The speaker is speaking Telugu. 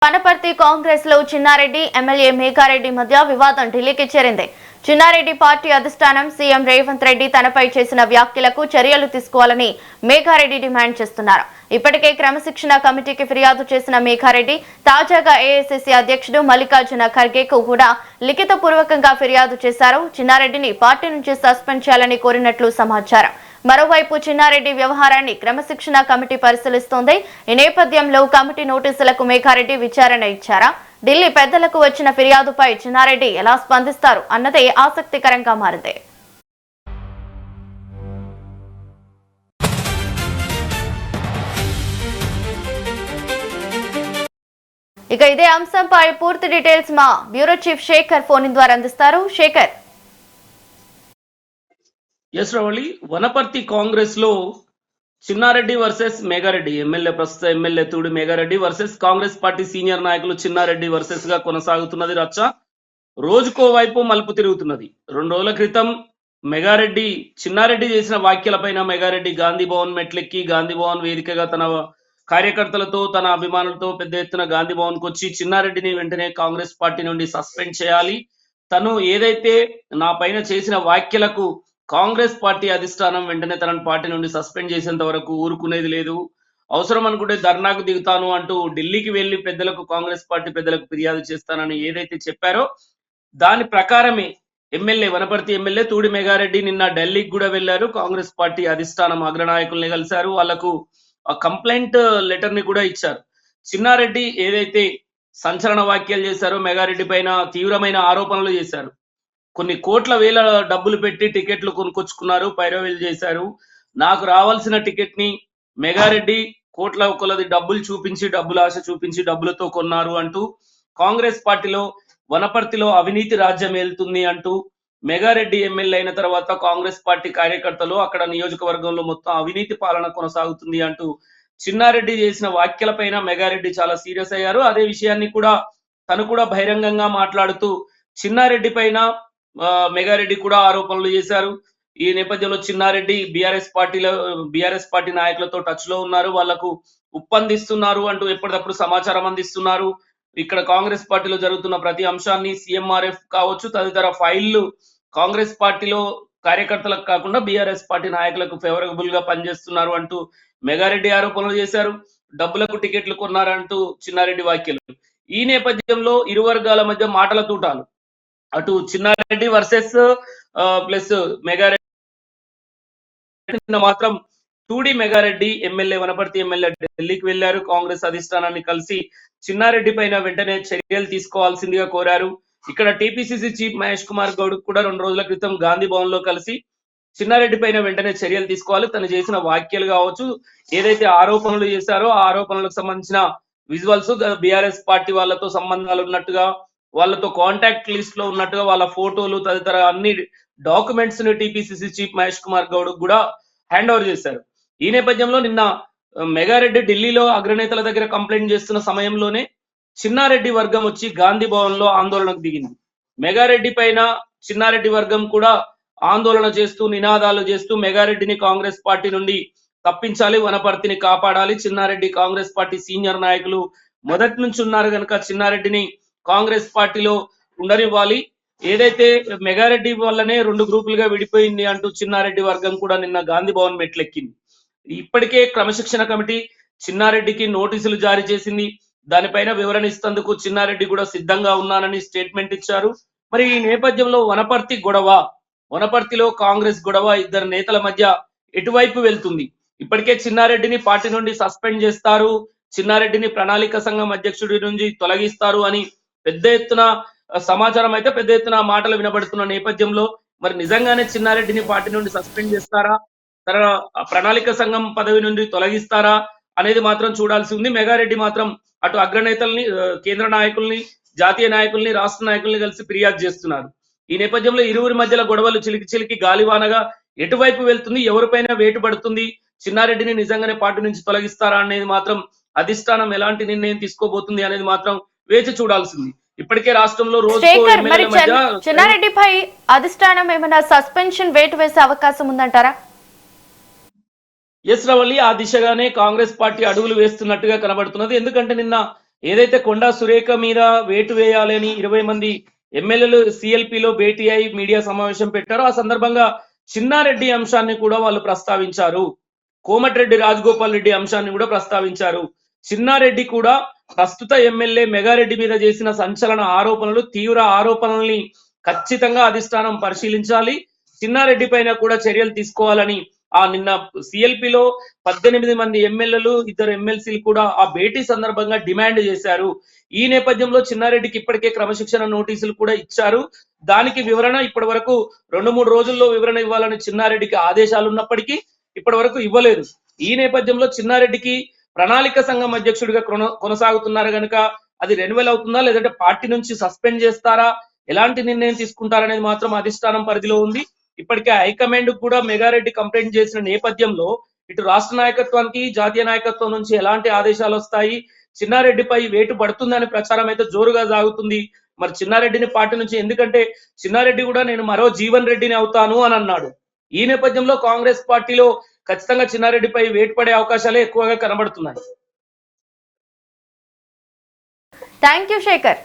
వనపర్తి కాంగ్రెస్ లో చిన్నారెడ్డి ఎమ్మెల్యే మేఘారెడ్డి మధ్య వివాదం ఢిల్లీకి చేరింది. చిన్నారెడ్డి పార్టీ అధిష్టానం సీఎం రేవంత్ రెడ్డి తనపై చేసిన వ్యాఖ్యలకు చర్యలు తీసుకోవాలని మేఘారెడ్డి డిమాండ్ చేస్తున్నారు. ఇప్పటికే క్రమశిక్షణ కమిటీకి ఫిర్యాదు చేసిన మేఘారెడ్డి తాజాగా ఏఐసీసీ అధ్యక్షుడు మల్లికార్జున ఖర్గేకు కూడా లిఖితపూర్వకంగా ఫిర్యాదు చేశారు. చిన్నారెడ్డిని పార్టీ నుంచి సస్పెండ్ చేయాలని కోరినట్లు సమాచారం. మరోవైపు చిన్నారెడ్డి వ్యవహారాన్ని క్రమశిక్షణ కమిటీ పరిశీలిస్తోంది. ఈ నేపథ్యంలో కమిటీ నోటీసులకు మేఘారెడ్డి విచారణ ఇచ్చారా? ఢిల్లీ పెద్దలకు వచ్చిన ఫిర్యాదుపై చిన్నారెడ్డి ఎలా స్పందిస్తారు అన్నదే ఆసక్తికరంగా మారింది. ఇక ఇదే అంశంపై పూర్తి డీటెయిల్స్ మా బ్యూరో చీఫ్ శేఖర్ ఫోన్ ద్వారా అందిస్తారు. శేఖర్. వనపర్తి కాంగ్రెస్ లో చిన్నారెడ్డి వర్సెస్ మేఘారెడ్డి, ప్రస్తుత MLA Thudi Megha Reddy versus Congress party senior నాయకులు చిన్నారెడ్డి వర్సెస్ గా కొనసాగుతున్నది రచ్చ. రోజుకో వైపు మలుపు తిరుగుతున్నది. 2 రోజుల క్రితం చిన్నారెడ్డి చేసిన వ్యాఖ్యలపైన మేఘారెడ్డి గాంధీ భవన్ మెట్లెక్కి గాంధీ భవన్ వేదికగా తన కార్యకర్తలతో తన అభిమానులతో పెద్ద ఎత్తున గాంధీ భవన్ కు వచ్చి చిన్నారెడ్డిని వెంటనే కాంగ్రెస్ పార్టీ నుండి సస్పెండ్ చేయాలి, తను ఏదైతే నా పైన చేసిన వ్యాఖ్యలకు కాంగ్రెస్ పార్టీ అధిష్టానం వెంటనే తనను పార్టీ నుండి సస్పెండ్ చేసేంత వరకు ఊరుకునేది లేదు, అవసరం అనుకుంటే ధర్నాకు దిగుతాను అంటూ ఢిల్లీకి వెళ్లి కాంగ్రెస్ పార్టీ పెద్దలకు ఫిర్యాదు చేస్తానని ఏదైతే చెప్పారో దాని ప్రకారమే వనపర్తి ఎమ్మెల్యే తూడి మేఘారెడ్డి నిన్న ఢిల్లీకి కూడా వెళ్లారు. కాంగ్రెస్ పార్టీ అధిష్టానం అగ్రనాయకుల్ని కలిశారు. వాళ్లకు కంప్లైంట్ లెటర్ ని కూడా ఇచ్చారు. చిన్నారెడ్డి ఏదైతే సంచలన వ్యాఖ్యలు చేశారో మేఘారెడ్డి పైన తీవ్రమైన ఆరోపణలు చేశారు. కొన్ని కోట్ల వేల డబ్బులు పెట్టి టికెట్లు కొనుక్కొచ్చుకున్నారు, పైరవీలు చేశారు. నాకు రావాల్సిన టికెట్ ని మేఘారెడ్డి కోట్ల కొలది డబ్బులు చూపించి ఆశ చూపించి డబ్బులతో కొన్నారు అంటూ కాంగ్రెస్ పార్టీలో వనపర్తిలో అవినీతి రాజ్యం ఏలుతుంది అంటూ మేఘారెడ్డి ఎమ్మెల్యే అయిన తర్వాత కాంగ్రెస్ పార్టీ కార్యకర్తలు అక్కడ నియోజకవర్గంలో మొత్తం అవినీతి పాలన కొనసాగుతుంది అంటూ చిన్నారెడ్డి చేసిన వ్యాఖ్యలపైన మేఘారెడ్డి చాలా సీరియస్ అయ్యారు. అదే విషయాన్ని కూడా తను కూడా బహిరంగంగా మాట్లాడుతూ చిన్నారెడ్డి పైన మేఘారెడ్డి కూడా ఆరోపణలు చేశారు. ఈ నేపథ్యంలో చిన్నారెడ్డి బీఆర్ఎస్ పార్టీ నాయకులతో టచ్ లో ఉన్నారు, వాళ్లకు ఉప్పందిస్తున్నారు అంటూ ఎప్పటికప్పుడు సమాచారం అందిస్తున్నారు. ఇక్కడ కాంగ్రెస్ పార్టీలో జరుగుతున్న ప్రతి అంశాన్ని సీఎంఆర్ఎఫ్ కావచ్చు తదితర ఫైళ్లు కాంగ్రెస్ పార్టీలో కార్యకర్తలకు కాకుండా బీఆర్ఎస్ పార్టీ నాయకులకు ఫేవరబుల్ గా పనిచేస్తున్నారు అంటూ మేఘారెడ్డి ఆరోపణలు చేశారు. డబ్బులకు టికెట్లు కొన్నారంటూ చిన్నారెడ్డి వ్యాఖ్యలు. ఈ నేపథ్యంలో ఇరు వర్గాల మధ్య మాటల తూటాలు. అటు చిన్నారెడ్డి వర్సెస్ ప్లస్ మేఘారెడ్డి మాత్రం తూడి మేఘారెడ్డి వనపర్తి ఎమ్మెల్యే ఢిల్లీకి వెళ్లారు. కాంగ్రెస్ అధిష్టానాన్ని కలిసి చిన్నారెడ్డి పైన వెంటనే చర్యలు తీసుకోవాల్సిందిగా కోరారు. ఇక్కడ టీపీసీసీ చీఫ్ మహేష్ కుమార్ గౌడ్ కూడా 2 రోజుల క్రితం గాంధీ భవన్ లో కలిసి చిన్నారెడ్డి పైన వెంటనే చర్యలు తీసుకోవాలి, తను చేసిన వ్యాఖ్యలు కావచ్చు ఏదైతే ఆరోపణలు చేశారో ఆ ఆరోపణలకు సంబంధించిన విజువల్స్ బీఆర్ఎస్ పార్టీ వాళ్ళతో సంబంధాలు ఉన్నట్టుగా, వాళ్ళతో కాంటాక్ట్ లిస్ట్ లో ఉన్నట్టుగా వాళ్ళ ఫోటోలు తదితర అన్ని డాక్యుమెంట్స్ ని టీపీసీసీ చీఫ్ మహేష్ కుమార్ గౌడ్ కూడా హ్యాండ్ ఓవర్ చేశారు. ఈ నేపథ్యంలో నిన్న మేఘారెడ్డి ఢిల్లీలో అగ్రనేతల దగ్గర కంప్లైంట్ చేస్తున్న సమయంలోనే చిన్నారెడ్డి వర్గం వచ్చి గాంధీ భవన్ లో ఆందోళనకు దిగింది. మేఘారెడ్డి పైన చిన్నారెడ్డి వర్గం కూడా ఆందోళన చేస్తూ నినాదాలు చేస్తూ మేఘారెడ్డిని కాంగ్రెస్ పార్టీ నుండి తప్పించాలి, వనపర్తిని కాపాడాలి, చిన్నారెడ్డి కాంగ్రెస్ పార్టీ సీనియర్ నాయకులు మొదటి నుంచి ఉన్నారు కనుక చిన్నారెడ్డిని కాంగ్రెస్ పార్టీలో ఉండనివ్వాలి, ఏదైతే మేఘారెడ్డి వల్లనే 2 గ్రూపులుగా విడిపోయింది అంటూ చిన్నారెడ్డి వర్గం కూడా నిన్న గాంధీ భవన్ మెట్లెక్కింది. ఇప్పటికే క్రమశిక్షణ కమిటీ చిన్నారెడ్డికి నోటీసులు జారీ చేసింది. దానిపైన వివరణ ఇస్తేందుకు చిన్నారెడ్డి కూడా సిద్ధంగా ఉన్నానని స్టేట్మెంట్ ఇచ్చారు. మరి ఈ నేపథ్యంలో వనపర్తిలో కాంగ్రెస్ గొడవ ఇద్దరు నేతల మధ్య ఎటువైపు వెళ్తుంది? ఇప్పటికే చిన్నారెడ్డిని పార్టీ నుండి సస్పెండ్ చేస్తారు, చిన్నారెడ్డిని ప్రణాళిక సంఘం అధ్యక్షుడి నుంచి తొలగిస్తారు అని పెద్ద ఎత్తున సమాచారం అయితే పెద్ద ఎత్తున మాటలు వినబడుతున్న నేపథ్యంలో మరి నిజంగానే చిన్నారెడ్డిని పార్టీ నుండి సస్పెండ్ చేస్తారా, తన ప్రణాళిక సంఘం పదవి నుండి తొలగిస్తారా అనేది మాత్రం చూడాల్సి ఉంది. మేఘారెడ్డి మాత్రం అటు అగ్రనేతల్ని, కేంద్ర నాయకుల్ని, జాతీయ నాయకుల్ని, రాష్ట్ర నాయకుల్ని కలిసి ఫిర్యాదు చేస్తున్నారు. ఈ నేపథ్యంలో ఇరువురి మధ్యల గొడవలు చిలికి గాలివానగా ఎటువైపు వెళ్తుంది, ఎవరిపైన వేటు పడుతుంది, చిన్నారెడ్డిని నిజంగానే పార్టీ నుంచి తొలగిస్తారా అనేది మాత్రం అధిష్టానం ఎలాంటి నిర్ణయం తీసుకోబోతుంది అనేది మాత్రం వేచి చూడాల్సింది. ఇప్పటికే రాష్ట్రంలో చిన్నారెడ్డిపై అధిష్టానం ఏమైనా సస్పెన్షన్ వేటు వేసే అవకాశం ఉందంటారా? ఎస్ రవల్లి, ఆ దిశగానే కాంగ్రెస్ పార్టీ అడుగులు వేస్తున్నట్టుగా కనబడుతున్నది. ఎందుకంటే నిన్న ఏదైతే కొండా సురేఖ మీద వేటు వేయాలని 20 మంది ఎమ్మెల్యేలు సిఎల్పిలో భేటీ అయి మీడియా సమావేశం పెట్టారో ఆ సందర్భంగా చిన్నారెడ్డి అంశాన్ని కూడా వాళ్ళు ప్రస్తావించారు. కోమటిరెడ్డి రాజగోపాల్ రెడ్డి అంశాన్ని కూడా ప్రస్తావించారు. చిన్నారెడ్డి కూడా ప్రస్తుత ఎమ్మెల్యే మెగారెడ్డి మీద చేసిన సంచలన ఆరోపణలు, తీవ్ర ఆరోపణల్ని ఖచ్చితంగా అధిష్టానం పరిశీలించాలి. చిన్నారెడ్డి పైన కూడా చర్యలు తీసుకోవాలని నిన్న సిఎల్పిలో 18 మంది ఎమ్మెల్యేలు, 2 ఎమ్మెల్సీలు కూడా ఆ భేటీ సందర్భంగా డిమాండ్ చేశారు. ఈ నేపథ్యంలో చిన్నారెడ్డికి ఇప్పటికే క్రమశిక్షణ నోటీసులు కూడా ఇచ్చారు. దానికి వివరణ ఇప్పటి వరకు 2-3 రోజుల్లో వివరణ ఇవ్వాలని చిన్నారెడ్డికి ఆదేశాలు ఉన్నప్పటికీ ఇప్పటి వరకు ఇవ్వలేదు. ఈ నేపథ్యంలో చిన్నారెడ్డికి ప్రణాళిక సంఘం అధ్యక్షుడిగా కొనసాగుతున్నారు కనుక అది రెన్యువల్ అవుతుందా, లేదంటే పార్టీ నుంచి సస్పెండ్ చేస్తారా, ఎలాంటి నిర్ణయం తీసుకుంటారనేది మాత్రం అధిష్టానం పరిధిలో ఉంది. ఇప్పటికే హైకమాండ్ కూడా మెగారెడ్డి కంప్లైంట్ చేసిన నేపథ్యంలో ఇటు రాష్ట్ర నాయకత్వానికి, జాతీయ నాయకత్వం నుంచి ఎలాంటి ఆదేశాలు వస్తాయి, చిన్నారెడ్డిపై వేటు పడుతుందనే ప్రచారం అయితే జోరుగా సాగుతుంది. మరి చిన్నారెడ్డిని పార్టీ నుంచి, ఎందుకంటే చిన్నారెడ్డి కూడా నేను మరో జీవన్ రెడ్డిని అవుతాను అని అన్నాడు. ఈ నేపథ్యంలో కాంగ్రెస్ పార్టీలో ఖచ్చితంగా చిన్నారెడ్డిపై వేటు పడే అవకాశాలే ఎక్కువగా కనబడుతున్నాయి. Thank you Shekhar.